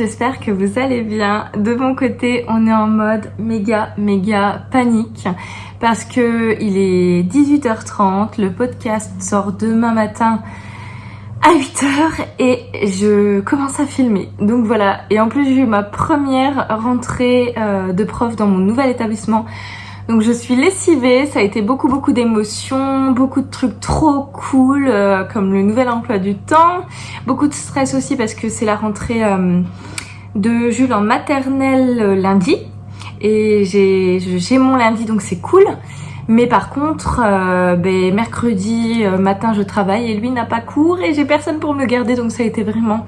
j'espère que vous allez bien. De mon côté, on est en mode méga panique parce que il est 18h30, le podcast sort demain matin à 8h et je commence à filmer. Donc voilà, et en plus j'ai eu ma première rentrée de prof dans mon nouvel établissement. Donc je suis lessivée, ça a été beaucoup d'émotions, beaucoup de trucs trop cool comme le nouvel emploi du temps, beaucoup de stress aussi parce que c'est la rentrée de Jules en maternelle lundi et j'ai mon lundi donc c'est cool. Mais par contre, mercredi matin je travaille et lui n'a pas cours et j'ai personne pour me garder, donc ça a été vraiment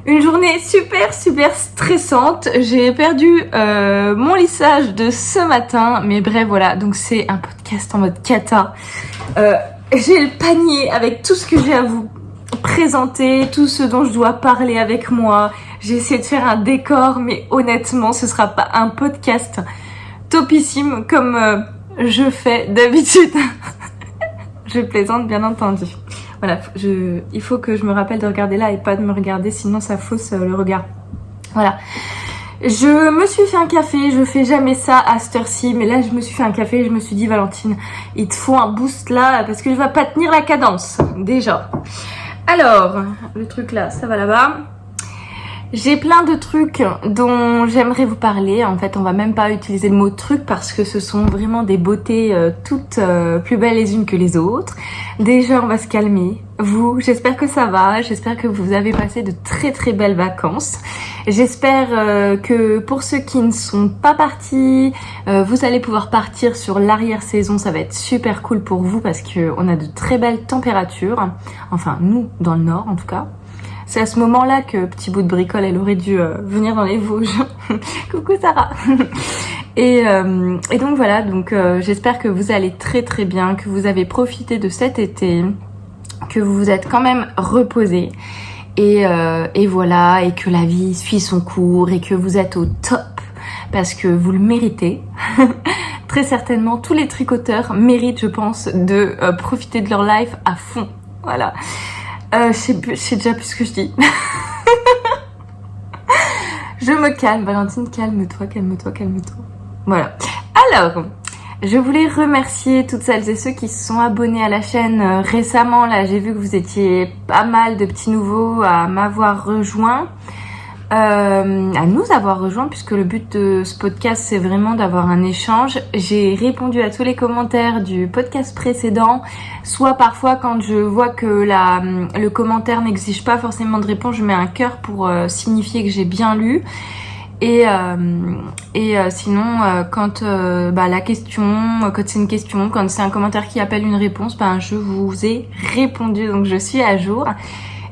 une journée super stressante. J'ai perdu mon lissage de ce matin, mais bref voilà, donc c'est un podcast en mode cata. J'ai le panier avec tout ce que j'ai à vous présenter, tout ce dont je dois parler avec moi. J'ai essayé de faire un décor, mais honnêtement ce sera pas un podcast topissime comme je fais d'habitude. Je plaisante bien entendu. Voilà, il faut que je me rappelle de regarder là et pas de me regarder, sinon ça fausse le regard. Voilà. Je me suis fait un café, je fais jamais ça à cette heure-ci, mais là je me suis fait un café et je me suis dit Valentine, il te faut un boost là parce que je vais pas tenir la cadence, déjà. Alors, le truc là, ça va là-bas. J'ai plein de trucs dont j'aimerais vous parler. En fait, on va même pas utiliser le mot truc parce que ce sont vraiment des beautés toutes plus belles les unes que les autres. Déjà, on va se calmer. Vous, j'espère que ça va. J'espère que vous avez passé de très belles vacances. J'espère que pour ceux qui ne sont pas partis, vous allez pouvoir partir sur l'arrière-saison. Ça va être super cool pour vous parce que on a de très belles températures. Enfin, nous, dans le nord en tout cas. C'est à ce moment-là que Petit Bout de Bricole, elle aurait dû venir dans les Vosges. Coucou Sarah. Et donc voilà, donc j'espère que vous allez très bien, que vous avez profité de cet été, que vous vous êtes quand même reposés. Et voilà, et que la vie suit son cours et que vous êtes au top parce que vous le méritez. Très certainement, tous les tricoteurs méritent, je pense, de profiter de leur life à fond. Voilà. Je sais déjà plus ce que je dis. Je me calme, Valentine, calme-toi. Voilà. Alors, je voulais remercier toutes celles et ceux qui se sont abonnés à la chaîne récemment. Là, j'ai vu que vous étiez pas mal de petits nouveaux à m'avoir rejoint. À nous avoir rejoints, puisque le but de ce podcast c'est vraiment d'avoir un échange. J'ai répondu à tous les commentaires du podcast précédent, soit parfois quand je vois que le commentaire n'exige pas forcément de réponse, je mets un cœur pour signifier que j'ai bien lu. Et sinon quand la question, quand c'est une question, quand c'est un commentaire qui appelle une réponse, je vous ai répondu, donc je suis à jour.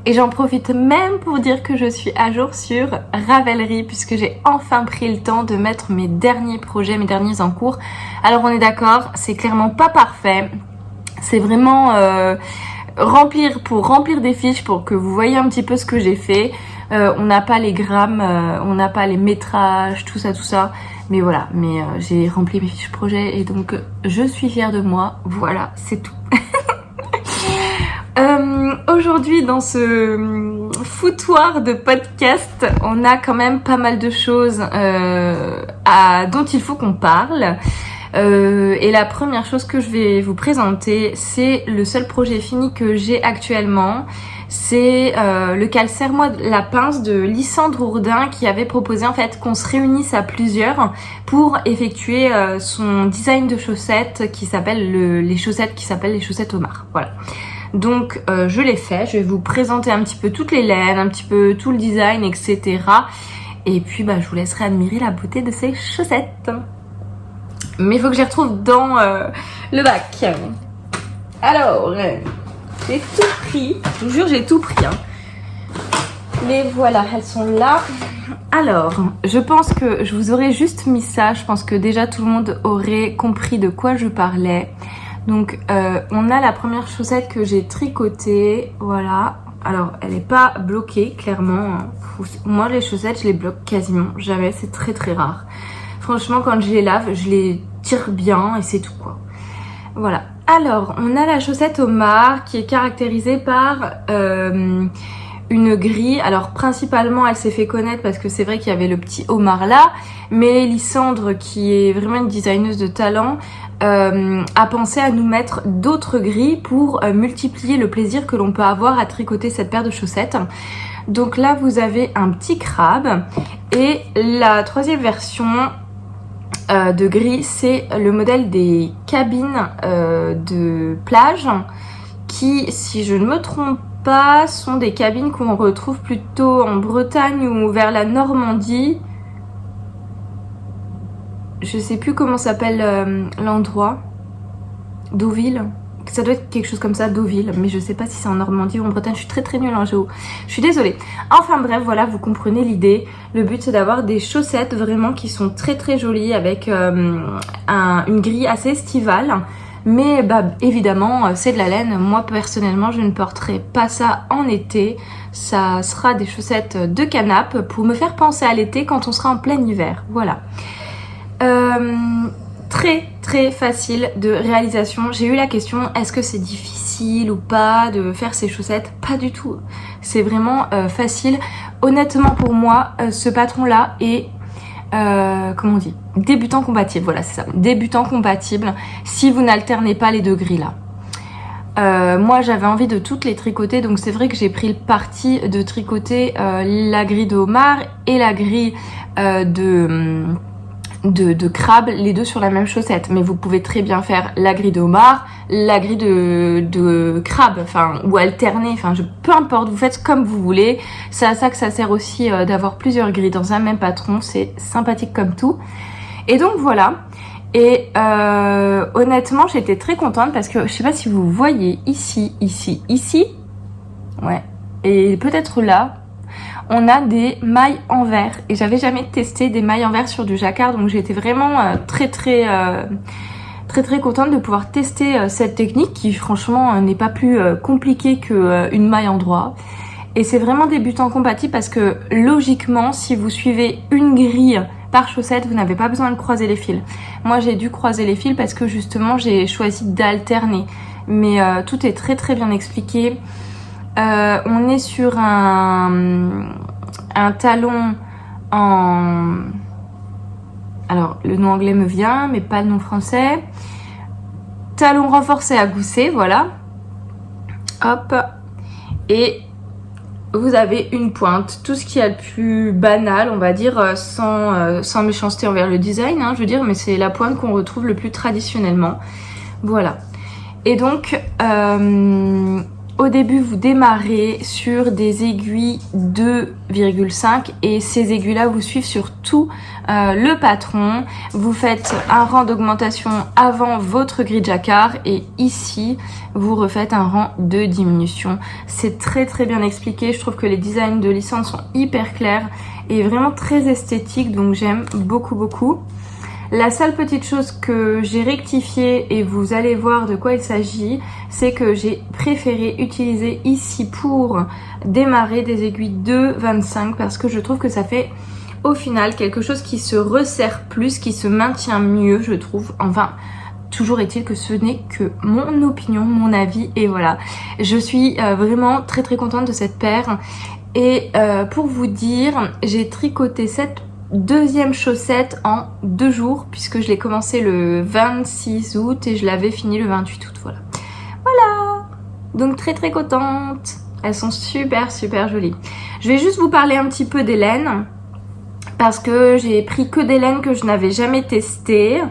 Et j'en profite même pour dire que je suis à jour sur Ravelry puisque j'ai enfin pris le temps de mettre mes derniers projets, mes derniers en cours. Alors on est d'accord, c'est clairement pas parfait. C'est vraiment remplir des fiches pour que vous voyez un petit peu ce que j'ai fait. On n'a pas les grammes, on n'a pas les métrages, tout ça. Mais voilà, j'ai rempli mes fiches projets et donc je suis fière de moi. Voilà, c'est tout. Aujourd'hui dans ce foutoir de podcast, on a quand même pas mal de choses dont il faut qu'on parle. Et la première chose que je vais vous présenter, c'est le seul projet fini que j'ai actuellement. C'est le cale serre-moi la pince de Lysandre Ourdin qui avait proposé en fait qu'on se réunisse à plusieurs pour effectuer son design de chaussettes qui s'appelle les chaussettes Omar. Voilà. Donc je l'ai fait, je vais vous présenter un petit peu toutes les laines, un petit peu tout le design, etc. Et puis je vous laisserai admirer la beauté de ces chaussettes. Mais il faut que je les retrouve dans le bac. Alors, j'ai tout pris, je vous jure j'ai tout pris. Mais voilà, elles sont là. Alors, je pense que je vous aurais juste mis ça, je pense que déjà tout le monde aurait compris de quoi je parlais. Donc on a la première chaussette que j'ai tricotée, voilà. Alors elle n'est pas bloquée clairement. Moi les chaussettes je les bloque quasiment jamais, c'est très rare. Franchement quand je les lave je les tire bien et c'est tout quoi. Voilà. Alors on a la chaussette Omar qui est caractérisée par une grille. Alors principalement elle s'est fait connaître parce que c'est vrai qu'il y avait le petit Omar là, mais Lysandre qui est vraiment une designeuse de talent a pensé à nous mettre d'autres grilles pour multiplier le plaisir que l'on peut avoir à tricoter cette paire de chaussettes. Donc là vous avez un petit crabe et la troisième version de gris, c'est le modèle des cabines de plage qui, si je ne me trompe pas, sont des cabines qu'on retrouve plutôt en Bretagne ou vers la Normandie. Je sais plus comment s'appelle l'endroit. Deauville. Ça doit être quelque chose comme ça, Deauville, mais je sais pas si c'est en Normandie ou en Bretagne, je suis très nulle en géo. Je suis désolée. Enfin bref, voilà, vous comprenez l'idée. Le but c'est d'avoir des chaussettes vraiment qui sont très jolies avec une grille assez estivale. Mais bah évidemment, c'est de la laine. Moi personnellement, je ne porterai pas ça en été. Ça sera des chaussettes de canapé pour me faire penser à l'été quand on sera en plein hiver. Voilà. Très facile de réalisation. J'ai eu la question, est-ce que c'est difficile ou pas de faire ces chaussettes? Pas du tout. C'est vraiment facile. Honnêtement pour moi, ce patron là est comment on dit, débutant compatible. Voilà, c'est ça, débutant compatible si vous n'alternez pas les deux grilles là. Moi j'avais envie de toutes les tricoter, donc c'est vrai que j'ai pris le parti de tricoter la grille de homard et la grille de crabe, les deux sur la même chaussette. Mais vous pouvez très bien faire la grille de homard, la grille de crabe, enfin, ou alterner, enfin, peu importe, vous faites comme vous voulez. C'est à ça que ça sert aussi d'avoir plusieurs grilles dans un même patron, c'est sympathique comme tout. Et donc voilà. Et honnêtement, j'étais très contente parce que je sais pas si vous voyez ici, ouais, et peut-être là. On a des mailles en verre et j'avais jamais testé des mailles en verre sur du jacquard, donc j'ai été vraiment très contente de pouvoir tester cette technique qui franchement n'est pas plus compliquée qu'une maille en droit. Et c'est vraiment débutant compatible parce que logiquement, si vous suivez une grille par chaussette, vous n'avez pas besoin de croiser les fils. Moi j'ai dû croiser les fils parce que justement j'ai choisi d'alterner, mais tout est très bien expliqué. On est sur un talon en... Alors, le nom anglais me vient, mais pas le nom français. Talon renforcé à gousset, voilà. Hop. Et vous avez une pointe. Tout ce qui est le plus banal, on va dire, sans méchanceté envers le design, hein, je veux dire, mais c'est la pointe qu'on retrouve le plus traditionnellement. Voilà. Et donc... au début, vous démarrez sur des aiguilles 2,5 et ces aiguilles-là vous suivent sur tout le patron. Vous faites un rang d'augmentation avant votre grille jacquard et ici, vous refaites un rang de diminution. C'est très bien expliqué. Je trouve que les designs de Lysandre sont hyper clairs et vraiment très esthétiques, donc j'aime beaucoup. La seule petite chose que j'ai rectifiée, et vous allez voir de quoi il s'agit, c'est que j'ai préféré utiliser ici pour démarrer des aiguilles 2,25 parce que je trouve que ça fait au final quelque chose qui se resserre plus, qui se maintient mieux, je trouve. Enfin, toujours est-il que ce n'est que mon opinion, mon avis, et voilà. Je suis vraiment très contente de cette paire. Et pour vous dire, j'ai tricoté cette deuxième chaussette en 2 jours puisque je l'ai commencé le 26 août et je l'avais fini le 28 août, voilà. Donc très contente. Elles sont super jolies. Je vais juste vous parler un petit peu des laines parce que j'ai pris que des laines que je n'avais jamais testées,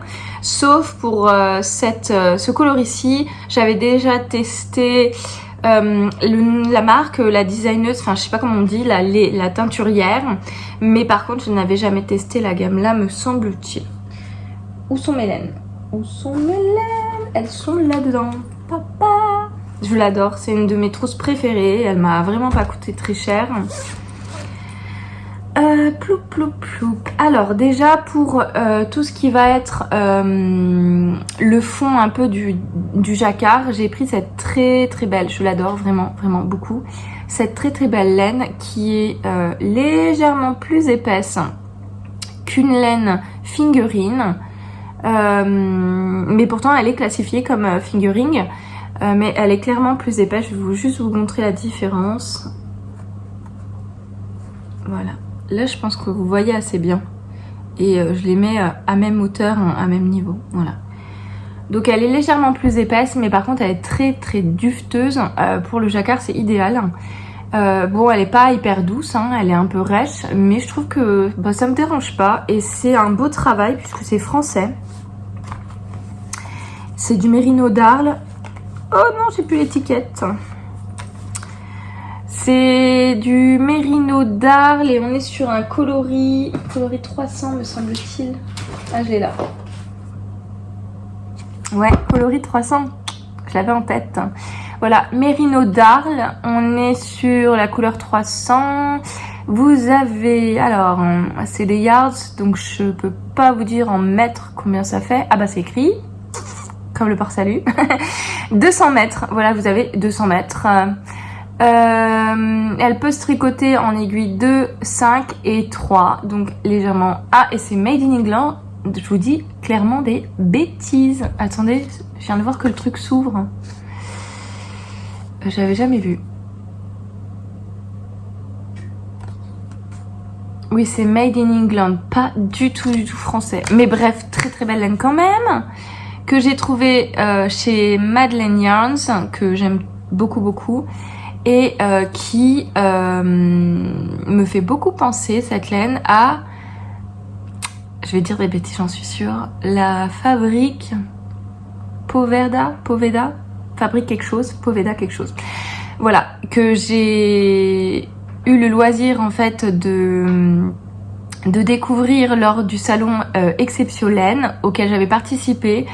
sauf pour ce coloris ici. J'avais déjà testé la marque, la designeuse, enfin je sais pas comment on dit, la teinturière, mais par contre je n'avais jamais testé la gamme là, me semble-t-il. Où sont mes laines? Elles sont là-dedans. Papa, je l'adore, c'est une de mes trousses préférées, elle m'a vraiment pas coûté très cher. Ploup. Alors déjà pour tout ce qui va être le fond un peu du jacquard, j'ai pris cette très belle, je l'adore vraiment beaucoup, cette très belle laine qui est légèrement plus épaisse qu'une laine fingering, mais pourtant elle est classifiée comme fingering, mais elle est clairement plus épaisse. Je vais juste vous montrer la différence. Voilà. Là, je pense que vous voyez assez bien. Et je les mets à même hauteur, à même niveau. Voilà. Donc elle est légèrement plus épaisse, mais par contre elle est très très dufteuse. Pour le jacquard, c'est idéal. Bon, elle est pas hyper douce, hein, elle est un peu rêche, mais je trouve que bah, ça me dérange pas. Et c'est un beau travail puisque c'est français. C'est du mérino d'Arles. Oh non, j'ai plus l'étiquette. C'est du mérino d'Arles et on est sur un coloris 300 me semble-t-il. Ah, je l'ai là. Ouais, coloris 300. Je l'avais en tête. Voilà, mérino d'Arles. On est sur la couleur 300. Vous avez... Alors, c'est des yards, donc je peux pas vous dire en mètres combien ça fait. Ah bah c'est écrit. Comme le port-salut. 200 mètres. Voilà, vous avez 200 mètres. Elle peut se tricoter en aiguille 2, 5 et 3. Donc légèrement. Ah, et c'est made in England. Je vous dis clairement des bêtises. Attendez, je viens de voir que le truc s'ouvre. J'avais jamais vu. Oui, c'est made in England. Pas du tout français. Mais bref, très très belle laine quand même. Que j'ai trouvé chez Madeleine Yarns. Que j'aime beaucoup. Et qui me fait beaucoup penser, cette laine, à... Je vais dire des bêtises, j'en suis sûre. La fabrique Poveda, fabrique quelque chose, Poveda quelque chose. Voilà, que j'ai eu le loisir en fait de découvrir lors du salon Exceptiolaine auquel j'avais participé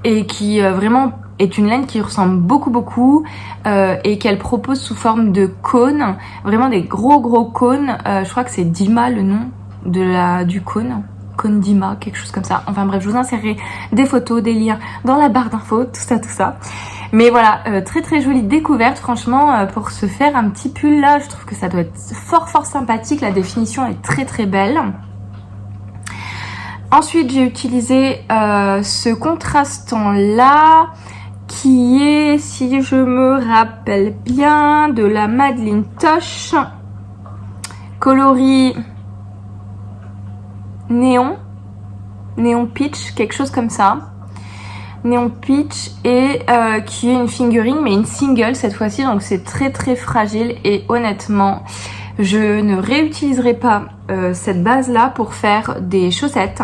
et qui vraiment est une laine qui ressemble beaucoup et qu'elle propose sous forme de cônes, vraiment des gros cônes. Je crois que c'est Dima le nom du cône. Cône Dima, quelque chose comme ça. Enfin bref, je vous insérerai des photos, des liens dans la barre d'infos, tout ça. Mais voilà, très jolie découverte, franchement, pour se faire un petit pull là, je trouve que ça doit être fort sympathique. La définition est très belle. Ensuite, j'ai utilisé ce contrastant là, qui est, si je me rappelle bien, de la Madeline Tosh, coloris néon peach, quelque chose comme ça. Néon peach et qui est une fingering, mais une single cette fois-ci, donc c'est très fragile et honnêtement, je ne réutiliserai pas cette base-là pour faire des chaussettes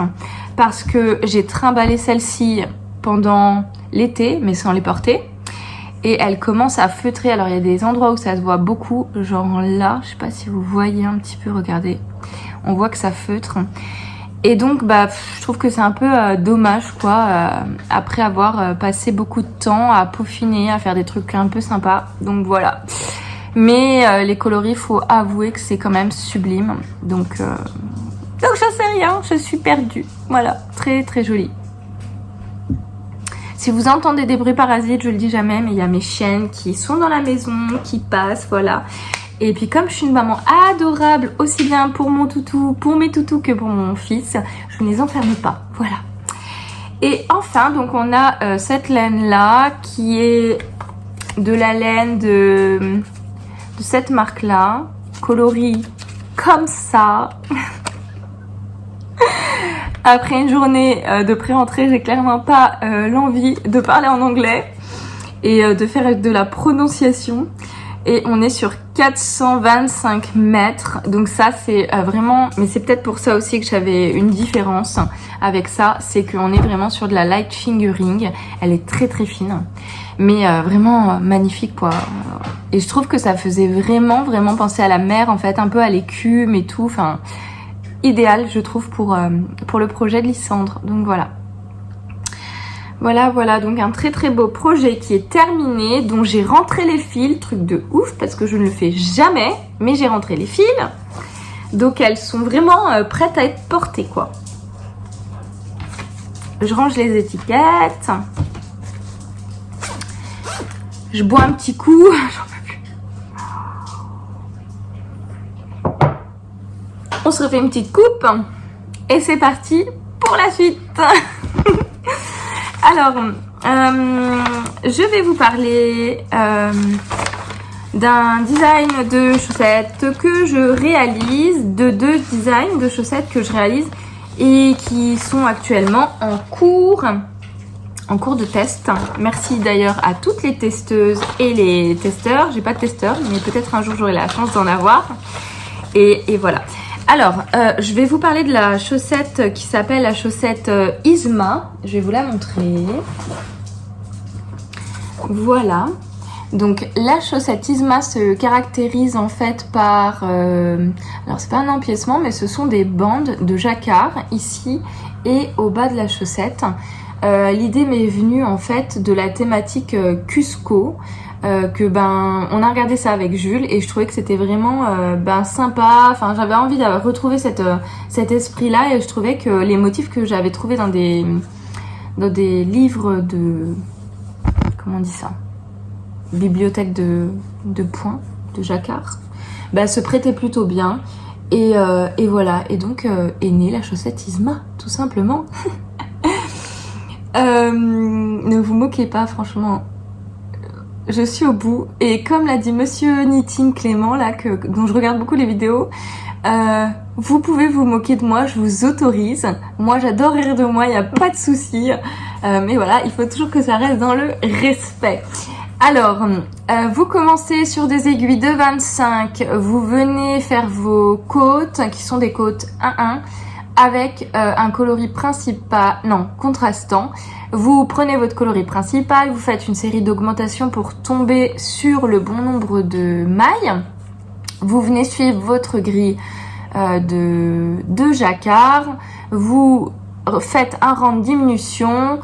parce que j'ai trimballé celle-ci pendant l'été, mais sans les porter. Et elle commence à feutrer. Alors il y a des endroits où ça se voit beaucoup, genre là, je sais pas si vous voyez un petit peu, regardez. On voit que ça feutre. Et donc bah je trouve que c'est un peu dommage quoi, après avoir passé beaucoup de temps à peaufiner, à faire des trucs un peu sympas. Donc voilà. Mais les coloris, faut avouer que c'est quand même sublime. Donc je sais rien, je suis perdue. Voilà, très joli. Si vous entendez des bruits parasites, je le dis jamais, mais il y a mes chiennes qui sont dans la maison, qui passent, voilà. Et puis comme je suis une maman adorable, aussi bien pour mon toutou, pour mes toutous que pour mon fils, je ne les enferme pas, voilà. Et enfin, donc on a cette laine là, qui est de la laine de cette marque là, coloris comme ça. Après une journée de pré-rentrée, j'ai clairement pas l'envie de parler en anglais et de faire de la prononciation. Et on est sur 425 mètres. Donc ça, c'est vraiment... Mais c'est peut-être pour ça aussi que j'avais une différence avec ça. C'est qu'on est vraiment sur de la light fingering. Elle est très fine. Mais vraiment magnifique, quoi. Et je trouve que ça faisait vraiment penser à la mer, en fait. Un peu à l'écume et tout. Enfin, idéal, je trouve, pour le projet de Lysandre. Donc voilà. Voilà, donc un très beau projet qui est terminé, dont j'ai rentré les fils, truc de ouf, parce que je ne le fais jamais, mais j'ai rentré les fils. Donc elles sont vraiment prêtes à être portées, quoi. Je range les étiquettes. Je bois un petit coup, j'en peux plus. On se refait une petite coupe, et c'est parti pour la suite. Alors, je vais vous parler d'un design de chaussettes que je réalise, de 2 designs de chaussettes que je réalise et qui sont actuellement en cours de test. Merci d'ailleurs à toutes les testeuses et les testeurs. J'ai pas de testeur, mais peut-être un jour j'aurai la chance d'en avoir. Et voilà. Alors, je vais vous parler de la chaussette qui s'appelle la chaussette Isma. Je vais vous la montrer. Voilà. Donc, la chaussette Isma se caractérise en fait par... alors, c'est pas un empiècement, mais ce sont des bandes de jacquard ici et au bas de la chaussette. L'idée m'est venue en fait de la thématique Cusco. On a regardé ça avec Jules et je trouvais que c'était vraiment sympa. Enfin, j'avais envie de retrouver cet esprit-là et je trouvais que les motifs que j'avais trouvés dans des livres de... Comment on dit ça? Bibliothèque de points, de jacquard, se prêtaient plutôt bien. Et voilà. Et donc est née la chaussette Isma, tout simplement. Ne vous moquez pas, franchement. Je suis au bout. Et comme l'a dit Monsieur Knitting Clément, là, dont je regarde beaucoup les vidéos, vous pouvez vous moquer de moi, je vous autorise. Moi, j'adore rire de moi, il n'y a pas de souci. Mais voilà, il faut toujours que ça reste dans le respect. Alors, vous commencez sur des aiguilles de 25. Vous venez faire vos côtes, qui sont des côtes 1-1, avec un coloris principal, non, contrastant. Vous prenez votre coloris principal, vous faites une série d'augmentations pour tomber sur le bon nombre de mailles. Vous venez suivre votre grille de jacquard. Vous faites un rang de diminution.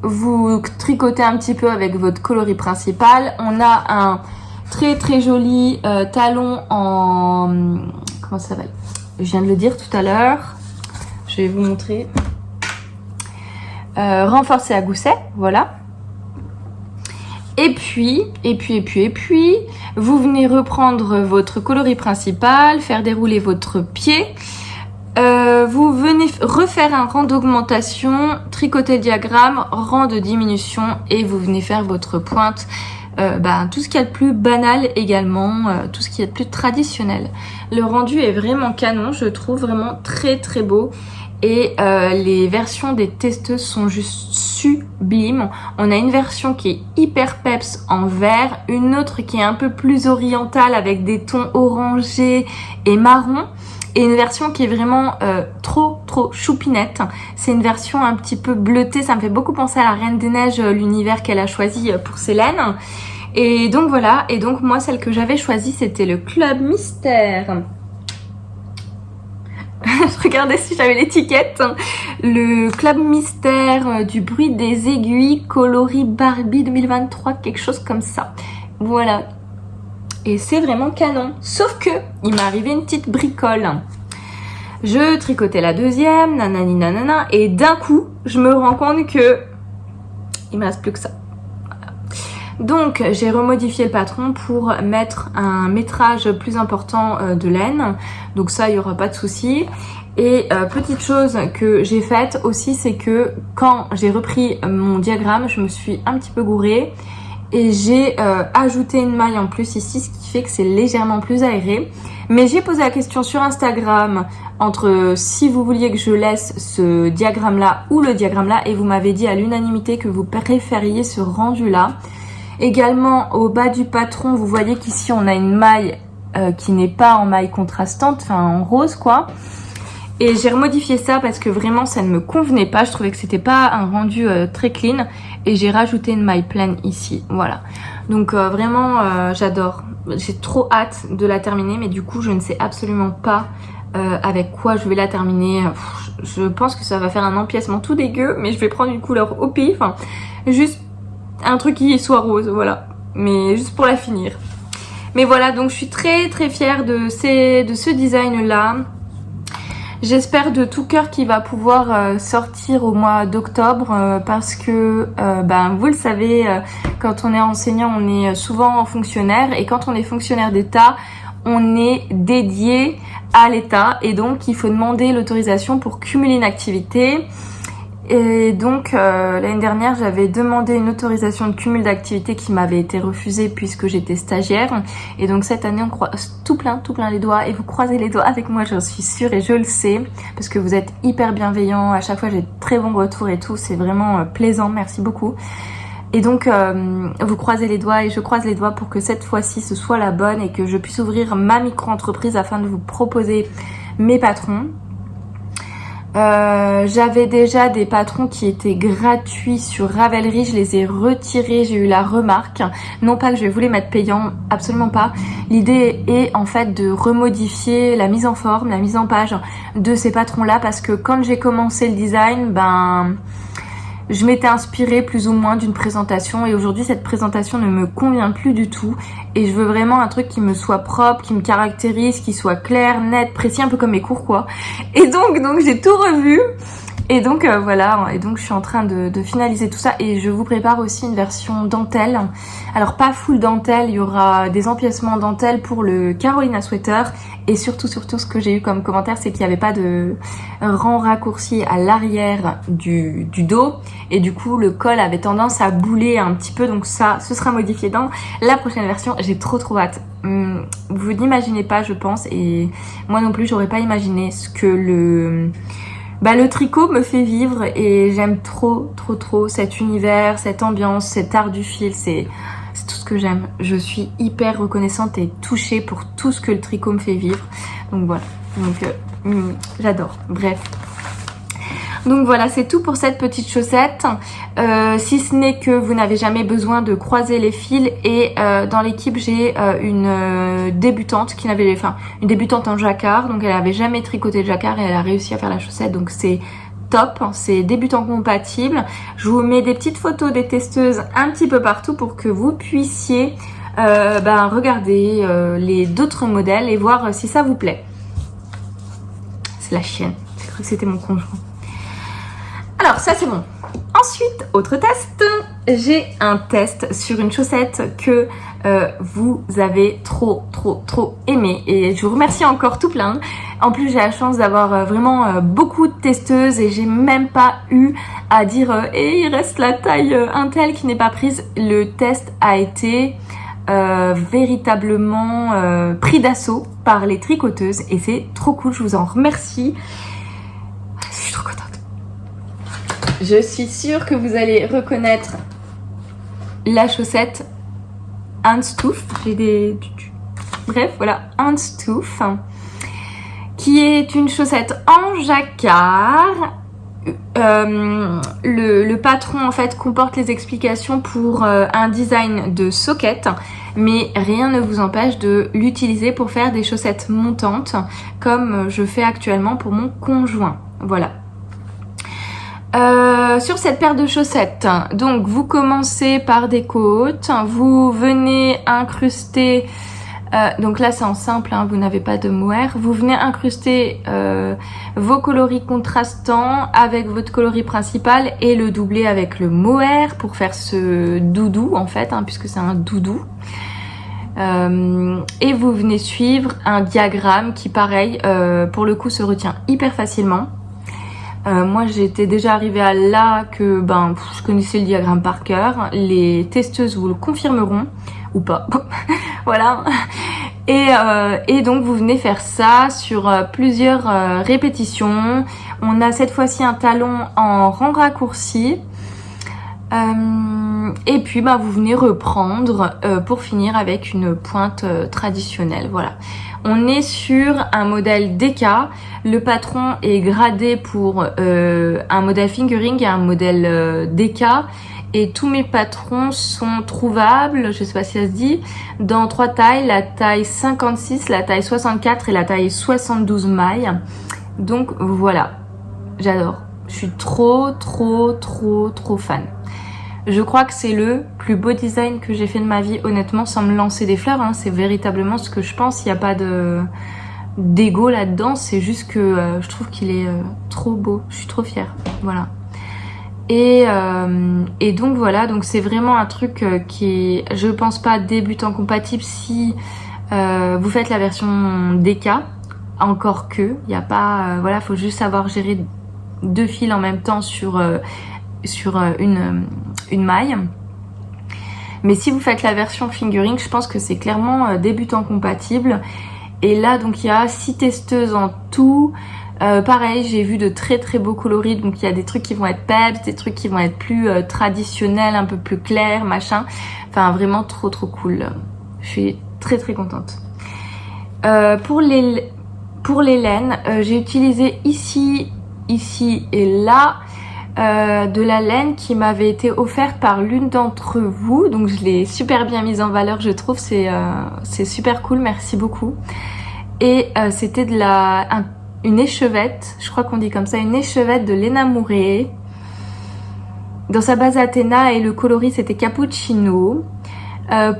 Vous tricotez un petit peu avec votre coloris principal. On a un très très joli talon en... Comment ça s'appelle? Je viens de le dire tout à l'heure. Je vais vous montrer. Renforcé à gousset, voilà. Et puis, vous venez reprendre votre coloris principal, faire dérouler votre pied. Vous venez refaire un rang d'augmentation, tricoter le diagramme, rang de diminution et vous venez faire votre pointe. Tout ce qu'il y a de plus banal également, tout ce qui est de plus traditionnel. Le rendu est vraiment canon, je trouve vraiment très très beau. Et les versions des testeuses sont juste sublimes. On a une version qui est hyper peps en vert, une autre qui est un peu plus orientale avec des tons orangés et marron, et une version qui est vraiment trop choupinette. C'est une version un petit peu bleutée, ça me fait beaucoup penser à la Reine des Neiges, l'univers qu'elle a choisi pour Célène. Et donc voilà, et donc moi celle que j'avais choisie c'était le Club Mystère. Je regardais si j'avais l'étiquette. Le Club Mystère du bruit des aiguilles coloris Barbie 2023, quelque chose comme ça. Voilà. Et c'est vraiment canon. Sauf que il m'est arrivé une petite bricole. Je tricotais la deuxième, nanani nanana, et d'un coup, je me rends compte que il me reste plus que ça. Donc j'ai remodifié le patron pour mettre un métrage plus important de laine, donc ça il n'y aura pas de souci. Et petite chose que j'ai faite aussi, c'est que quand j'ai repris mon diagramme, je me suis un petit peu gourée et j'ai ajouté une maille en plus ici, ce qui fait que c'est légèrement plus aéré. Mais j'ai posé la question sur Instagram entre si vous vouliez que je laisse ce diagramme là ou le diagramme là, et vous m'avez dit à l'unanimité que vous préfériez ce rendu là. Également au bas du patron, vous voyez qu'ici on a une maille qui n'est pas en maille contrastante, enfin en rose quoi. Et j'ai remodifié ça parce que vraiment ça ne me convenait pas, je trouvais que c'était pas un rendu très clean. Et j'ai rajouté une maille pleine ici, voilà. Donc vraiment j'adore, j'ai trop hâte de la terminer, mais du coup je ne sais absolument pas avec quoi je vais la terminer. Je pense que ça va faire un empiècement tout dégueu, mais je vais prendre une couleur au pif, enfin, juste un truc qui soit rose, voilà, mais juste pour la finir. Mais voilà, donc je suis très très fière de ce design là. J'espère de tout cœur qu'il va pouvoir sortir au mois d'octobre parce que vous le savez, quand on est enseignant on est souvent fonctionnaire, et quand on est fonctionnaire d'État on est dédié à l'État, et donc il faut demander l'autorisation pour cumuler une activité. Et donc l'année dernière j'avais demandé une autorisation de cumul d'activités qui m'avait été refusée puisque j'étais stagiaire. Et donc cette année on croise tout plein les doigts et vous croisez les doigts avec moi, j'en suis sûre et je le sais parce que vous êtes hyper bienveillants, à chaque fois j'ai de très bons retours et tout, c'est vraiment plaisant, merci beaucoup. Et donc vous croisez les doigts et je croise les doigts pour que cette fois-ci ce soit la bonne et que je puisse ouvrir ma micro-entreprise afin de vous proposer mes patrons. J'avais déjà des patrons qui étaient gratuits sur Ravelry, je les ai retirés, j'ai eu la remarque, non pas que je vais vous les mettre payants, absolument pas. L'idée est en fait de remodifier la mise en forme, la mise en page de ces patrons là parce que quand j'ai commencé le design, je m'étais inspirée plus ou moins d'une présentation et aujourd'hui cette présentation ne me convient plus du tout et je veux vraiment un truc qui me soit propre, qui me caractérise, qui soit clair, net, précis, un peu comme mes cours quoi. Et donc j'ai tout revu et donc voilà, et donc je suis en train de finaliser tout ça et je vous prépare aussi une version dentelle. Alors pas full dentelle, il y aura des empiècements dentelle pour le Carolina Sweater et surtout ce que j'ai eu comme commentaire c'est qu'il n'y avait pas de rang raccourci à l'arrière du dos et du coup le col avait tendance à bouler un petit peu, donc ça ce sera modifié dans la prochaine version. J'ai trop hâte. Vous n'imaginez pas je pense et moi non plus j'aurais pas imaginé ce que le tricot me fait vivre et j'aime trop cet univers, cette ambiance, cet art du fil, c'est tout ce que j'aime. Je suis hyper reconnaissante et touchée pour tout ce que le tricot me fait vivre. Donc voilà, j'adore, bref. Donc voilà, c'est tout pour cette petite chaussette. Si ce n'est que vous n'avez jamais besoin de croiser les fils et dans l'équipe j'ai une débutante qui n'avait, une débutante en jacquard, donc elle avait jamais tricoté de jacquard et elle a réussi à faire la chaussette, donc c'est top, c'est débutant compatible. Je vous mets des petites photos des testeuses un petit peu partout pour que vous puissiez regarder les d'autres modèles et voir si ça vous plaît. C'est la chienne, j'ai cru que c'était mon conjoint. Alors ça c'est bon. Ensuite, autre test. J'ai un test sur une chaussette que vous avez trop aimé et je vous remercie encore tout plein. En plus j'ai la chance d'avoir vraiment beaucoup de testeuses et j'ai même pas eu à dire et il reste la taille Intel qui n'est pas prise. Le test a été véritablement pris d'assaut par les tricoteuses et c'est trop cool, je vous en remercie. Je suis trop contente. Je suis sûre que vous allez reconnaître la chaussette Handstoof. Bref, voilà, Handstoof, qui est une chaussette en jacquard. Le patron en fait comporte les explications pour un design de socket, mais rien ne vous empêche de l'utiliser pour faire des chaussettes montantes comme je fais actuellement pour mon conjoint. Voilà. Sur cette paire de chaussettes, donc vous commencez par des côtes, vous venez incruster, donc là c'est en simple, hein, vous n'avez pas de mohair, vous venez incruster vos coloris contrastants avec votre coloris principal et le doubler avec le mohair pour faire ce doudou en fait, hein, puisque c'est un doudou. Et vous venez suivre un diagramme qui pareil, pour le coup se retient hyper facilement. Moi j'étais déjà arrivée à là que je connaissais le diagramme par cœur. Les testeuses vous le confirmeront ou pas. Voilà. Et donc vous venez faire ça sur plusieurs répétitions. On a cette fois-ci un talon en rang raccourci. Et puis vous venez reprendre pour finir avec une pointe traditionnelle. Voilà. On est sur un modèle DK. Le patron est gradé pour un modèle fingering et un modèle DK. Et tous mes patrons sont trouvables, je sais pas si ça se dit, dans 3 tailles, la taille 56, la taille 64 et la taille 72 mailles. Donc voilà, j'adore. Je suis trop fan. Je crois que c'est le plus beau design que j'ai fait de ma vie, honnêtement, sans me lancer des fleurs, hein. C'est véritablement ce que je pense, il n'y a pas d'ego là-dedans, c'est juste que je trouve qu'il est trop beau, je suis trop fière, voilà. Et donc voilà, donc c'est vraiment un truc qui est, je pense pas débutant compatible si vous faites la version DK, encore que, il n'y a pas, voilà, faut juste savoir gérer 2 fils en même temps sur une maille. Mais si vous faites la version fingering, je pense que c'est clairement débutant compatible. Et là, donc il y a 6 testeuses en tout. Pareil, j'ai vu de très très beaux coloris. Donc il y a des trucs qui vont être peps, des trucs qui vont être plus traditionnels, un peu plus clairs, machin. Enfin, vraiment trop trop cool. Je suis très très contente. Pour les laines, j'ai utilisé ici et là de la laine qui m'avait été offerte par l'une d'entre vous. Donc je l'ai super bien mise en valeur, je trouve. C'est super cool, merci beaucoup. Et c'était une échevette, je crois qu'on dit comme ça, une échevette de Lena Mouré. Dans sa base Athéna, et le coloris c'était Cappuccino.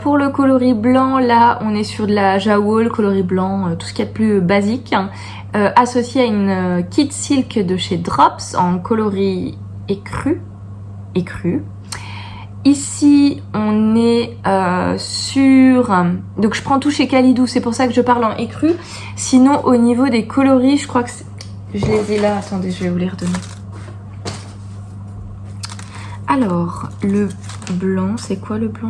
Pour le coloris blanc, là on est sur de la Jawoll, coloris blanc, tout ce qu'il y a de plus basique, associé à une Kit Silk de chez Drops en coloris écru. Ici on est sur, donc je prends tout chez Kalidou, c'est pour ça que je parle en écru. Sinon au niveau des coloris, je crois que je les ai là, attendez, je vais vous les redonner. Alors le blanc, c'est quoi le blanc?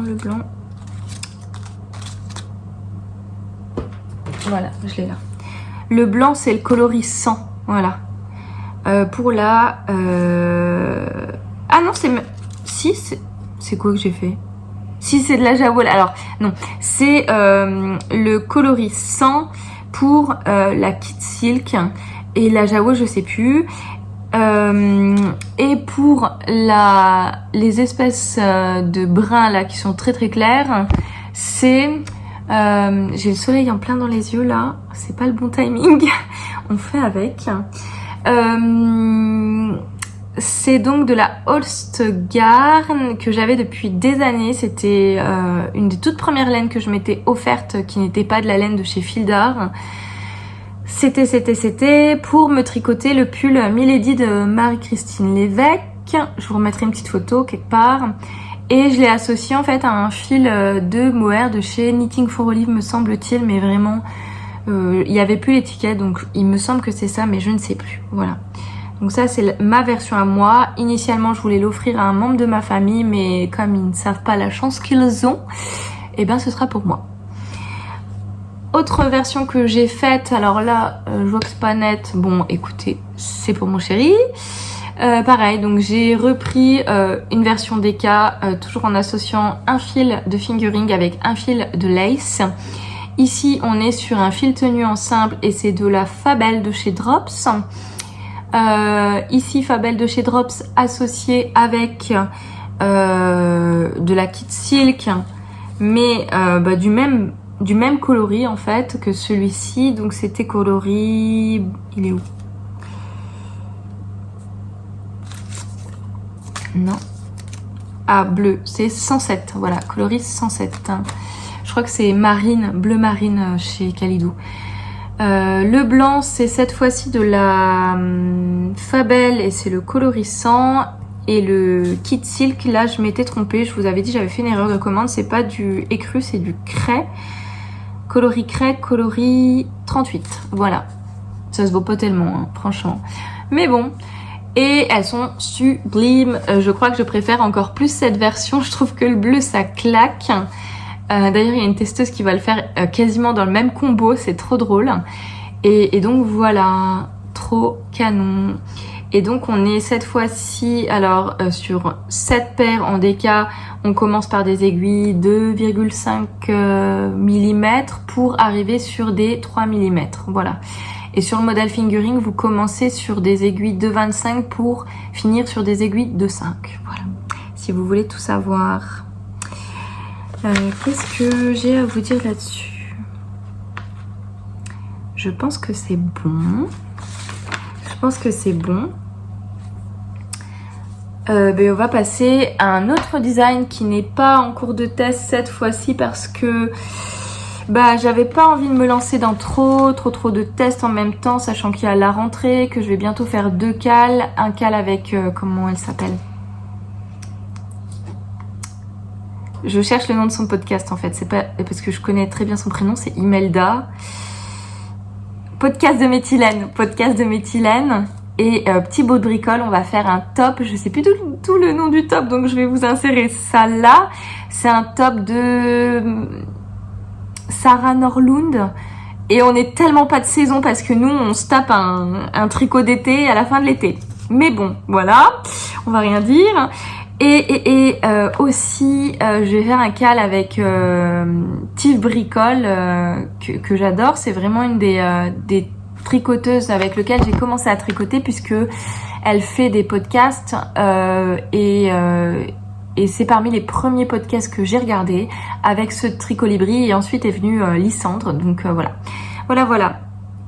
Voilà, je l'ai là. Le blanc, c'est le coloris 100. Voilà. Pour la... Ah non, c'est... Si, c'est quoi que j'ai fait? Si, c'est de la Jawoll. Alors, non. C'est le coloris 100 pour la Kit Silk. Et la Jawoll, je sais plus. Et pour les espèces de brun, là, qui sont très très claires, c'est... j'ai le soleil en plein dans les yeux là, c'est pas le bon timing. On fait avec. C'est donc de la Holst Garn que j'avais depuis des années. C'était une des toutes premières laines que je m'étais offerte, qui n'était pas de la laine de chez Fildar. C'était pour me tricoter le pull Milady de Marie-Christine Lévesque. Je vous remettrai une petite photo quelque part. Et je l'ai associé en fait à un fil de mohair de chez Knitting for Olive, me semble-t-il, mais vraiment, il n'y avait plus l'étiquette, donc il me semble que c'est ça, mais je ne sais plus. Voilà. Donc ça, c'est ma version à moi. Initialement, je voulais l'offrir à un membre de ma famille, mais comme ils ne savent pas la chance qu'ils ont, eh ben ce sera pour moi. Autre version que j'ai faite, alors là, je vois que c'est pas net. Bon, écoutez, c'est pour mon chéri. Pareil, donc j'ai repris une version DK, toujours en associant un fil de fingering avec un fil de lace. Ici, on est sur un fil tenu en simple et c'est de la Fabelle de chez Drops. Ici, Fabelle de chez Drops associée avec de la Kit Silk, mais du même coloris en fait que celui-ci. Donc c'était coloris... Il est où? Non. Ah, bleu, c'est 107. Voilà, coloris 107. Je crois que c'est marine, bleu marine chez Kalidou. Le blanc, c'est cette fois-ci de la Fabelle et c'est le coloris 100. Et le Kit Silk, là, je m'étais trompée. Je vous avais dit, j'avais fait une erreur de commande. C'est pas du écru, c'est du craie. Coloris craie, coloris 38. Voilà. Ça se vaut pas tellement, hein, franchement. Mais bon... Et elles sont sublimes. Je crois que je préfère encore plus cette version. Je trouve que le bleu, ça claque. D'ailleurs, il y a une testeuse qui va le faire quasiment dans le même combo. C'est trop drôle. Et donc, voilà. Trop canon. Et donc, on est cette fois-ci, alors, sur 7 paires en DK. On commence par des aiguilles 2,5 mm pour arriver sur des 3 mm. Voilà. Et sur le modèle fingering, vous commencez sur des aiguilles de 25 pour finir sur des aiguilles de 5. Voilà. Si vous voulez tout savoir. Qu'est-ce que j'ai à vous dire là-dessus? Je pense que c'est bon. On va passer à un autre design qui n'est pas en cours de test cette fois-ci parce que j'avais pas envie de me lancer dans trop de tests en même temps, sachant qu'il y a la rentrée, que je vais bientôt faire 2 cales. Un cal avec, comment elle s'appelle? Je cherche le nom de son podcast en fait, c'est pas parce que je connais très bien son prénom, c'est Imelda. Podcast de méthylène. Et petit bout de bricole, on va faire un top. Je sais plus tout le nom du top, donc je vais vous insérer ça là. C'est un top de Sarah Norlund. Et on est tellement pas de saison parce que nous, on se tape un tricot d'été à la fin de l'été. Mais bon, voilà, on va rien dire. Et aussi, je vais faire un cal avec Tive Bricole que j'adore. C'est vraiment une des tricoteuses avec lequel j'ai commencé à tricoter puisque elle fait des podcasts et c'est parmi les premiers podcasts que j'ai regardés avec ce Tricolibri et ensuite est venue Lysandre, donc voilà.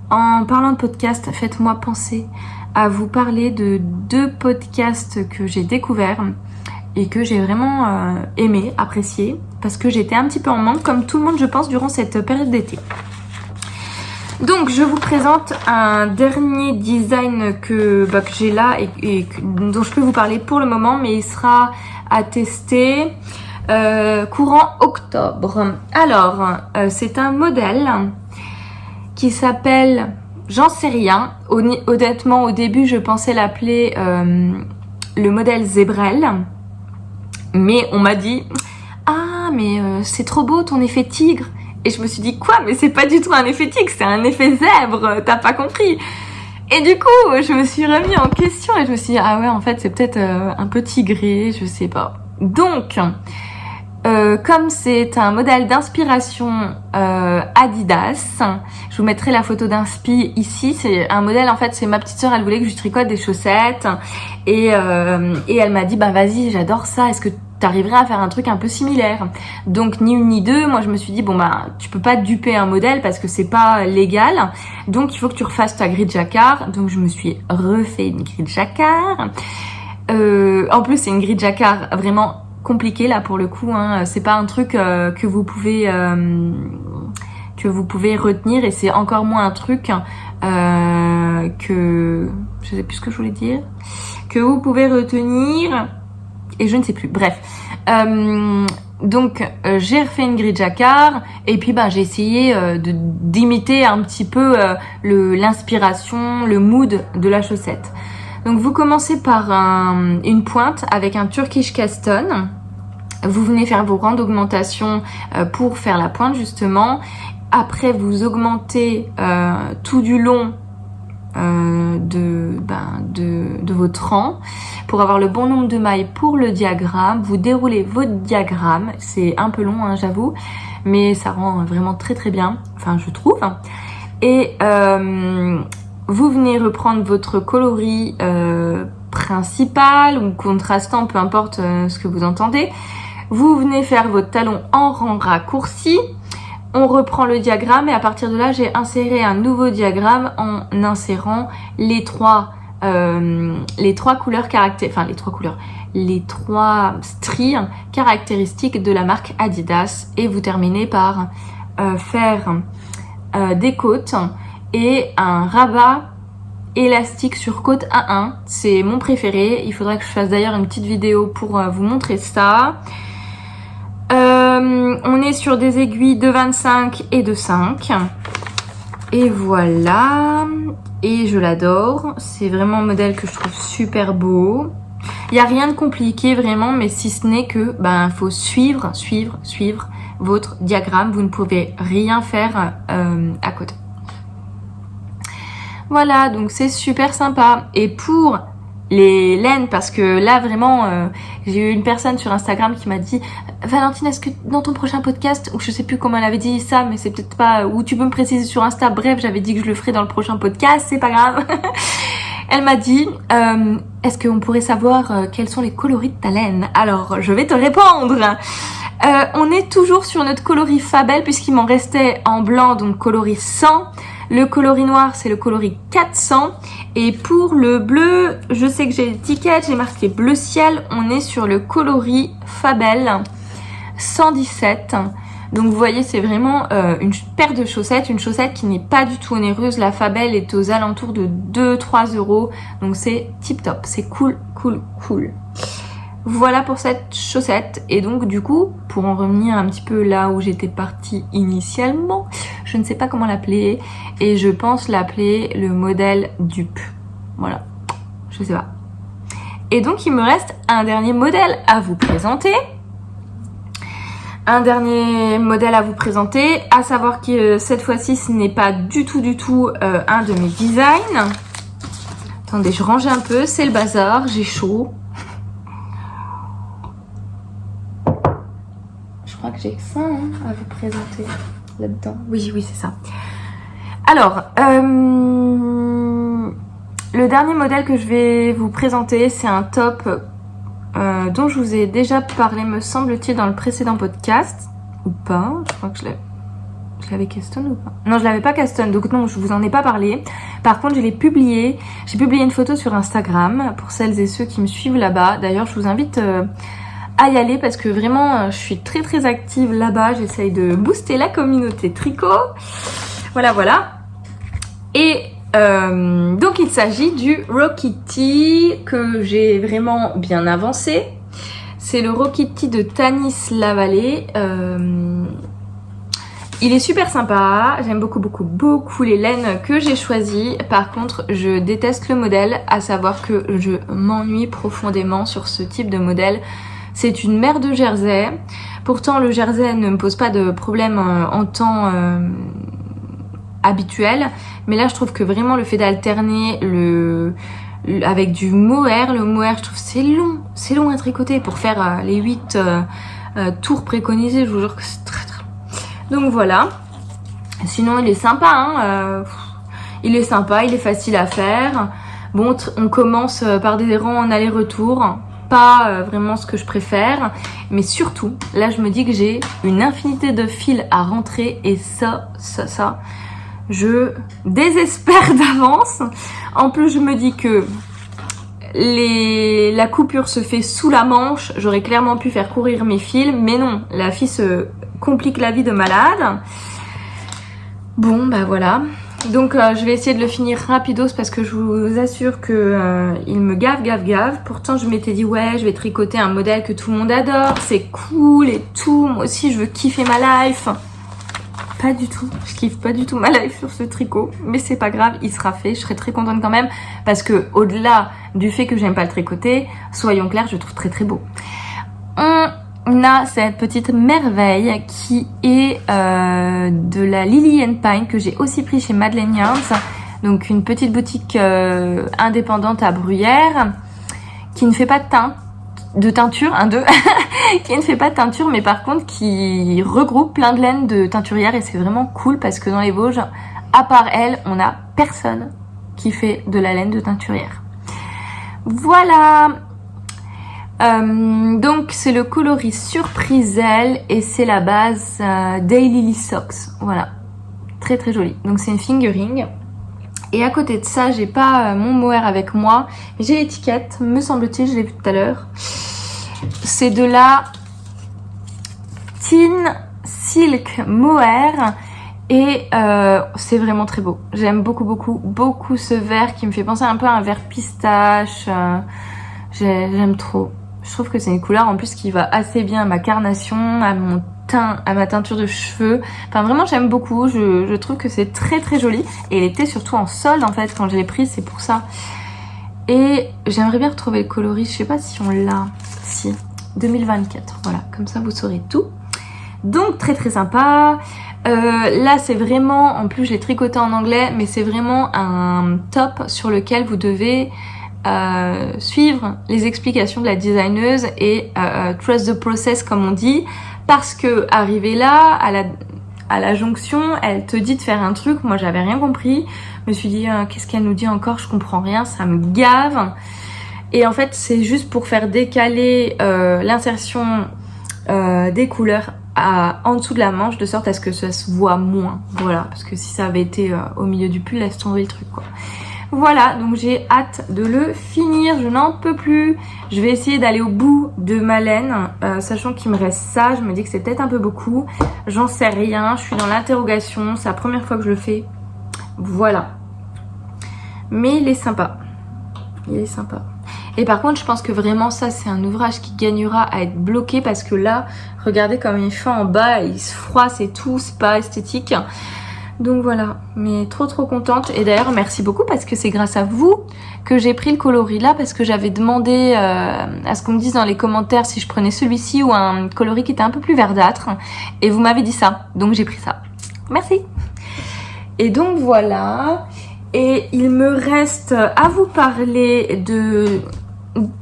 En parlant de podcast, faites-moi penser à vous parler de 2 podcasts que j'ai découverts et que j'ai vraiment aimé, apprécié, parce que j'étais un petit peu en manque, comme tout le monde je pense, durant cette période d'été. Donc je vous présente un dernier design que j'ai là et dont je peux vous parler pour le moment, mais il sera à tester courant octobre. Alors c'est un modèle qui s'appelle, j'en sais rien, honnêtement au début je pensais l'appeler le modèle Zébrel, mais on m'a dit ah mais c'est trop beau ton effet tigre. Et je me suis dit, quoi? Mais c'est pas du tout un effet tigre, c'est un effet zèbre, t'as pas compris. Et du coup, je me suis remis en question et je me suis dit, ah ouais, en fait, c'est peut-être un peu tigré, je sais pas. Donc, comme c'est un modèle d'inspiration Adidas, je vous mettrai la photo d'inspi ici. C'est un modèle, en fait, c'est ma petite sœur, elle voulait que je tricote des chaussettes. Et elle m'a dit, bah vas-y, j'adore ça, est-ce que t'arriverais à faire un truc un peu similaire? Donc ni une ni deux, moi je me suis dit bon bah tu peux pas duper un modèle parce que c'est pas légal, donc il faut que tu refasses ta grille de jacquard. Donc je me suis refait une grille de jacquard. En plus c'est une grille de jacquard vraiment compliquée là pour le coup, hein. C'est pas un truc que vous pouvez retenir et c'est encore moins un truc que je sais plus ce que je voulais dire, que vous pouvez retenir. Et je ne sais plus. Bref. Donc j'ai refait une grille de jacquard et puis j'ai essayé d'imiter un petit peu l'inspiration, le mood de la chaussette. Donc vous commencez par une pointe avec un Turkish Caston. Vous venez faire vos rangs d'augmentation pour faire la pointe justement. Après vous augmentez tout du long de votre rang pour avoir le bon nombre de mailles pour le diagramme. Vous déroulez votre diagramme, c'est un peu long j'avoue, mais ça rend vraiment très très bien, enfin je trouve. Et vous venez reprendre votre coloris principal ou contrastant, peu importe ce que vous entendez. Vous venez faire votre talon en rang raccourci. On reprend le diagramme et à partir de là, j'ai inséré un nouveau diagramme en insérant les trois stries caractéristiques de la marque Adidas. Et vous terminez par faire des côtes et un rabat élastique sur côte à 1. C'est mon préféré. Il faudra que je fasse d'ailleurs une petite vidéo pour vous montrer ça. On est sur des aiguilles de 25 et de 5. Et voilà. Et je l'adore. C'est vraiment un modèle que je trouve super beau. Il n'y a rien de compliqué vraiment, mais si ce n'est que faut suivre votre diagramme. Vous ne pouvez rien faire à côté. Voilà, donc c'est super sympa. Et pour les laines, parce que là vraiment j'ai eu une personne sur Instagram qui m'a dit Valentine, est-ce que dans ton prochain podcast, ou je sais plus comment elle avait dit ça, mais c'est peut-être pas, ou tu peux me préciser sur Insta, bref j'avais dit que je le ferais dans le prochain podcast, c'est pas grave. Elle m'a dit est-ce qu'on pourrait savoir quels sont les coloris de ta laine? Alors je vais te répondre. On est toujours sur notre coloris Fabel puisqu'il m'en restait en blanc, donc coloris 100. Le coloris noir, c'est le coloris 400. Et pour le bleu, je sais que j'ai l'étiquette, j'ai marqué bleu ciel. On est sur le coloris Fabel 117. Donc vous voyez, c'est vraiment une paire de chaussettes. Une chaussette qui n'est pas du tout onéreuse. La Fabel est aux alentours de 2-3 €. Donc c'est tip top. C'est cool. Voilà pour cette chaussette. Et donc du coup, pour en revenir un petit peu là où j'étais partie initialement, je ne sais pas comment l'appeler et je pense l'appeler le modèle dupe. Voilà, je sais pas. Et donc il me reste un dernier modèle à vous présenter. Un dernier modèle à vous présenter, à savoir que cette fois-ci ce n'est pas du tout un de mes designs. Attendez, je range un peu, c'est le bazar, j'ai chaud. Je crois que j'ai que ça à vous présenter là-dedans. Oui, c'est ça. Alors, le dernier modèle que je vais vous présenter, c'est un top dont je vous ai déjà parlé, me semble-t-il, dans le précédent podcast. Ou pas, je crois que je l'avais custom ou pas? Non, je l'avais pas custom, donc non, je vous en ai pas parlé. Par contre, je l'ai publié. J'ai publié une photo sur Instagram pour celles et ceux qui me suivent là-bas. D'ailleurs, je vous invite à y aller parce que vraiment, je suis très active là-bas. J'essaye de booster la communauté tricot. Voilà. Et donc, il s'agit du Rokitty que j'ai vraiment bien avancé. C'est le Rokitty de Tanis Lavallée. Il est super sympa, j'aime beaucoup les laines que j'ai choisies. Par contre, je déteste le modèle, à savoir que je m'ennuie profondément sur ce type de modèle. C'est une mère de jersey. Pourtant, le jersey ne me pose pas de problème en temps habituel. Mais là, je trouve que vraiment le fait d'alterner avec du mohair, le mohair, je trouve c'est long à tricoter pour faire les 8 tours préconisés. Je vous jure que c'est très long. Donc voilà. Sinon, il est sympa. Il est sympa, il est facile à faire. Bon, on commence par des rangs en aller-retour. Pas vraiment ce que je préfère. Mais surtout, là, je me dis que j'ai une infinité de fils à rentrer. Et ça, je désespère d'avance. En plus, je me dis que la coupure se fait sous la manche. J'aurais clairement pu faire courir mes fils. Mais non, la fille se complique la vie de malade. Bon, bah voilà. Donc, je vais essayer de le finir rapidos parce que je vous assure que il me gave. Pourtant, je m'étais dit, ouais, je vais tricoter un modèle que tout le monde adore. C'est cool et tout. Moi aussi, je veux kiffer ma life. Pas du tout, je kiffe pas du tout ma life sur ce tricot, mais c'est pas grave, il sera fait, je serai très contente quand même, parce que au-delà du fait que j'aime pas le tricoter, soyons clairs, je le trouve très beau. On a cette petite merveille qui est de la Lily and Pine que j'ai aussi pris chez Madeleine Yarns, donc une petite boutique indépendante à Bruyères, qui ne fait pas de teinture, qui ne fait pas de teinture, mais par contre qui regroupe plein de laines de teinturières, et c'est vraiment cool parce que dans les Vosges, à part elle, on n'a personne qui fait de la laine de teinturière. Voilà. Donc c'est le coloris Surpriselle et c'est la base Daily Socks. Voilà, très joli. Donc c'est une fingering. Et à côté de ça, j'ai pas mon mohair avec moi, mais j'ai l'étiquette, me semble-t-il, je l'ai vu tout à l'heure. C'est de la Tin Silk Mohair et c'est vraiment très beau. J'aime beaucoup ce vert qui me fait penser un peu à un vert pistache. J'aime trop. Je trouve que c'est une couleur en plus qui va assez bien à ma carnation, à mon teint, à ma teinture de cheveux. Enfin vraiment j'aime beaucoup, je trouve que c'est très joli. Et elle était surtout en solde en fait quand je l'ai prise, c'est pour ça. Et j'aimerais bien retrouver le coloris, je sais pas si on l'a. Si, 2024, voilà, comme ça vous saurez tout. Donc très sympa. Là c'est vraiment, en plus je l'ai tricoté en anglais, mais c'est vraiment un top sur lequel vous devez suivre les explications de la designeuse et trust the process comme on dit, parce que arrivé là à la jonction, elle te dit de faire un truc, moi j'avais rien compris, je me suis dit qu'est-ce qu'elle nous dit encore, je comprends rien, ça me gave. Et en fait c'est juste pour faire décaler l'insertion des couleurs en dessous de la manche, de sorte à ce que ça se voit moins, voilà, parce que si ça avait été au milieu du pull, laisse tomber le truc quoi. Voilà, donc j'ai hâte de le finir, je n'en peux plus. Je vais essayer d'aller au bout de ma laine, sachant qu'il me reste ça, je me dis que c'est peut-être un peu beaucoup. J'en sais rien, je suis dans l'interrogation, c'est la première fois que je le fais. Voilà. Mais il est sympa. Il est sympa. Et par contre, je pense que vraiment ça, c'est un ouvrage qui gagnera à être bloqué parce que là, regardez comme il fait en bas, il se froisse et tout, c'est pas esthétique. Donc voilà, mais trop contente. Et d'ailleurs merci beaucoup parce que c'est grâce à vous que j'ai pris le coloris là, parce que j'avais demandé à ce qu'on me dise dans les commentaires si je prenais celui-ci ou un coloris qui était un peu plus verdâtre, et vous m'avez dit ça, donc j'ai pris ça. Merci. Et donc voilà, et il me reste à vous parler de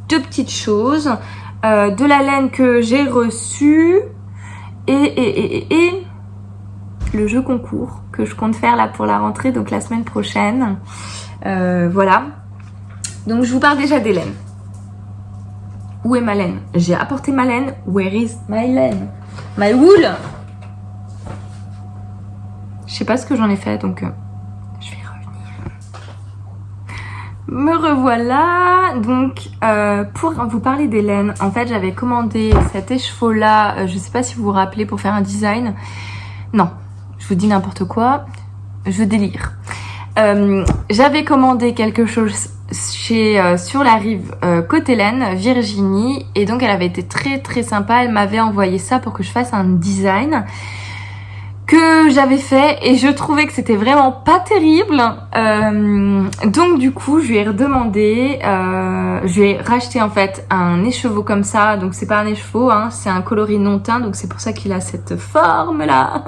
deux petites choses, de la laine que j'ai reçue et le jeu concours que je compte faire là pour la rentrée, donc la semaine prochaine. Voilà. Donc je vous parle déjà des laines. Où est ma laine? J'ai apporté ma laine. Where is my laine? My wool? Je sais pas ce que j'en ai fait, donc je vais revenir. Me revoilà. Donc pour vous parler des laines, en fait j'avais commandé cet écheveau là, je sais pas si vous vous rappelez, pour faire un design. Non, je vous dis n'importe quoi, je délire. J'avais commandé quelque chose sur la rive côté laine, Virginie, et donc elle avait été très sympa. Elle m'avait envoyé ça pour que je fasse un design que j'avais fait, et je trouvais que c'était vraiment pas terrible. Donc du coup je lui ai redemandé, je lui ai racheté en fait un écheveau comme ça. Donc c'est pas un écheveau, hein, c'est un coloris non teint, donc c'est pour ça qu'il a cette forme là.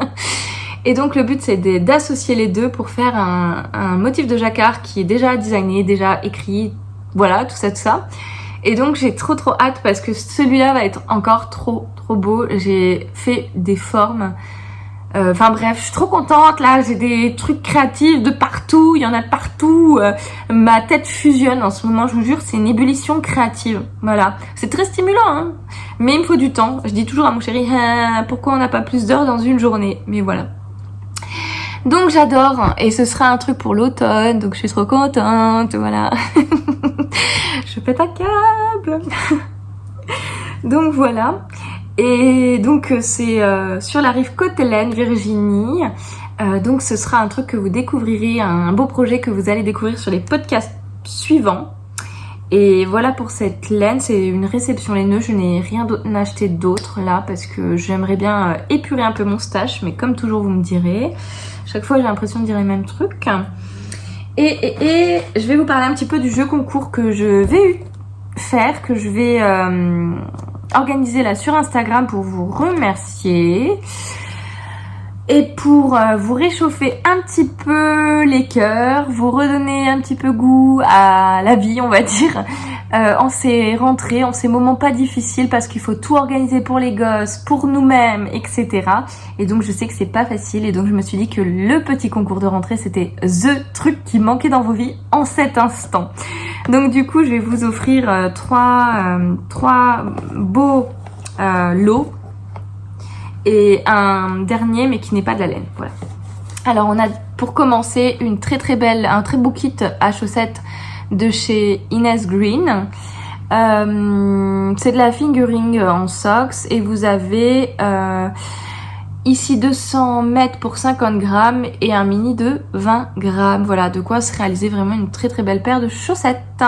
Et donc le but c'est d'associer les deux pour faire un motif de jacquard qui est déjà designé, déjà écrit, voilà, tout ça. Et donc j'ai trop hâte parce que celui-là va être encore trop beau. J'ai fait des formes, enfin bref, je suis trop contente là, j'ai des trucs créatifs de partout, il y en a de partout. Ma tête fusionne en ce moment, je vous jure, c'est une ébullition créative. Voilà, c'est très stimulant, hein, mais il me faut du temps. Je dis toujours à mon chéri, pourquoi on n'a pas plus d'heures dans une journée? Mais voilà. Donc j'adore, et ce sera un truc pour l'automne, donc je suis trop contente, voilà. Je pète un câble. Donc voilà. Et donc c'est sur la rive côté laine, Virginie. Donc ce sera un truc que vous découvrirez, un beau projet que vous allez découvrir sur les podcasts suivants. Et voilà pour cette laine, c'est une réception laineuse. Je n'ai rien acheté d'autre là parce que j'aimerais bien épurer un peu mon stash, mais comme toujours vous me direz. Chaque fois j'ai l'impression de dire les mêmes trucs. Et je vais vous parler un petit peu du jeu concours que je vais faire, que je vais organiser là sur Instagram pour vous remercier. Et pour vous réchauffer un petit peu les cœurs, vous redonner un petit peu goût à la vie, on va dire, en ces rentrées, en ces moments pas difficiles, parce qu'il faut tout organiser pour les gosses, pour nous-mêmes, etc. Et donc je sais que c'est pas facile, et donc je me suis dit que le petit concours de rentrée, c'était THE truc qui manquait dans vos vies en cet instant. Donc du coup, je vais vous offrir trois beaux lots. Et un dernier mais qui n'est pas de la laine, voilà. Alors on a pour commencer un très beau kit à chaussettes de chez Inès Green. C'est de la fingering en socks, et vous avez ici 200 mètres pour 50 grammes et un mini de 20 grammes. Voilà, de quoi se réaliser vraiment une très belle paire de chaussettes.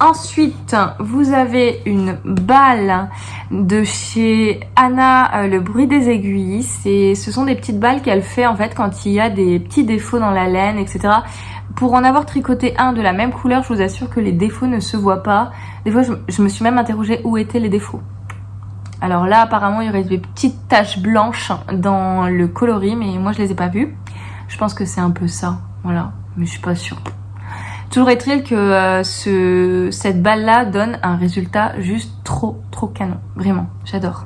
Ensuite, vous avez une balle de chez Anna, le bruit des aiguilles. Ce sont des petites balles qu'elle fait en fait quand il y a des petits défauts dans la laine, etc. Pour en avoir tricoté un de la même couleur, je vous assure que les défauts ne se voient pas. Des fois, je me suis même interrogée où étaient les défauts. Alors là, apparemment, il y aurait des petites taches blanches dans le coloris, mais moi, je les ai pas vues. Je pense que c'est un peu ça, voilà, mais je suis pas sûre. Toujours est-il que cette balle-là donne un résultat juste trop canon. Vraiment, j'adore.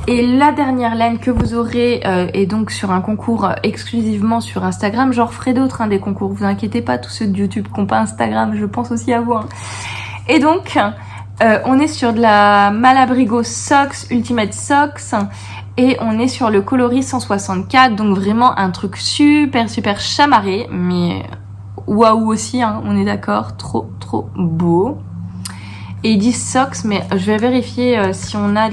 Et la dernière laine que vous aurez est donc sur un concours exclusivement sur Instagram. J'en referai d'autres, hein, des concours, vous inquiétez pas, tous ceux de YouTube qui n'ont pas Instagram, je pense aussi à vous. Hein. Et donc, on est sur de la Malabrigo Socks, Ultimate Socks. Et on est sur le coloris 164, donc vraiment un truc super chamarré, mais... waouh aussi, hein, on est d'accord, trop beau. Et ils disent socks, mais je vais vérifier si on a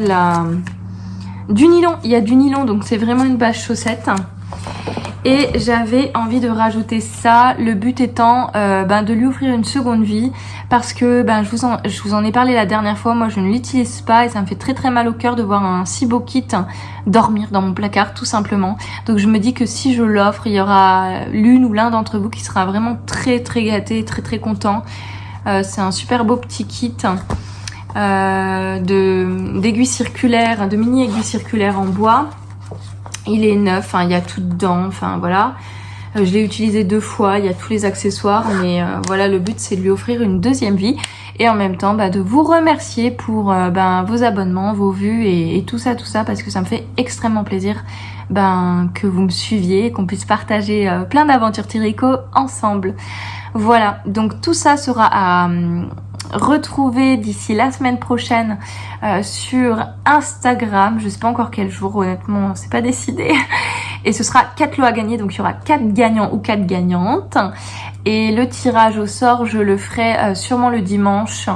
du nylon. Il y a du nylon, donc c'est vraiment une base chaussette. Et j'avais envie de rajouter ça, le but étant de lui offrir une seconde vie, parce que je vous en ai parlé la dernière fois, moi je ne l'utilise pas et ça me fait très très mal au cœur de voir un si beau kit dormir dans mon placard tout simplement. Donc je me dis que si je l'offre, il y aura l'une ou l'un d'entre vous qui sera vraiment très très gâté, très très content. C'est un super beau petit kit d'aiguilles circulaires, de mini aiguilles circulaires en bois. Il est neuf, il y a tout dedans, enfin voilà. Je l'ai utilisé 2 fois, il y a tous les accessoires, mais voilà, le but c'est de lui offrir une deuxième vie et en même temps de vous remercier pour vos abonnements, vos vues et tout ça, parce que ça me fait extrêmement plaisir que vous me suiviez, qu'on puisse partager plein d'aventures Tiricot ensemble. Voilà, donc tout ça sera à retrouver d'ici la semaine prochaine sur Instagram. Je sais pas encore quel jour, honnêtement, c'est pas décidé. Et ce sera 4 lots à gagner, donc il y aura 4 gagnants ou 4 gagnantes. Et le tirage au sort, je le ferai sûrement le dimanche,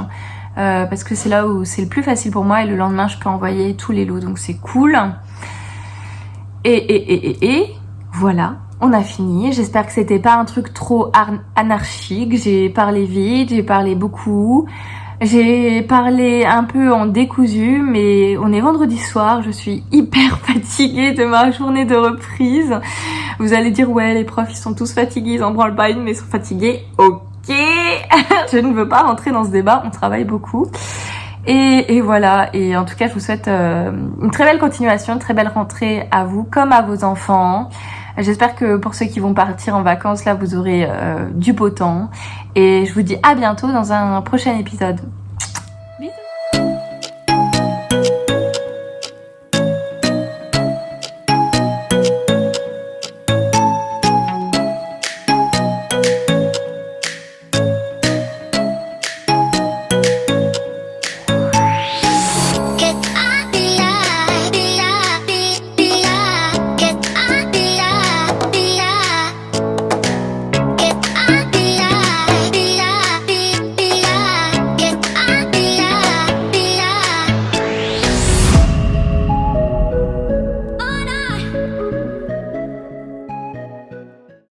parce que c'est là où c'est le plus facile pour moi et le lendemain je peux envoyer tous les lots, donc c'est cool. Et voilà. On a fini, j'espère que c'était pas un truc trop anarchique, j'ai parlé vite, j'ai parlé beaucoup, j'ai parlé un peu en décousu, mais on est vendredi soir, je suis hyper fatiguée de ma journée de reprise. Vous allez dire ouais, les profs ils sont tous fatigués, ils en branlent pas une mais ils sont fatigués, ok. Je ne veux pas rentrer dans ce débat, on travaille beaucoup. Et voilà, et en tout cas je vous souhaite une très belle continuation, une très belle rentrée à vous comme à vos enfants. J'espère que pour ceux qui vont partir en vacances là vous aurez du beau temps et je vous dis à bientôt dans un prochain épisode.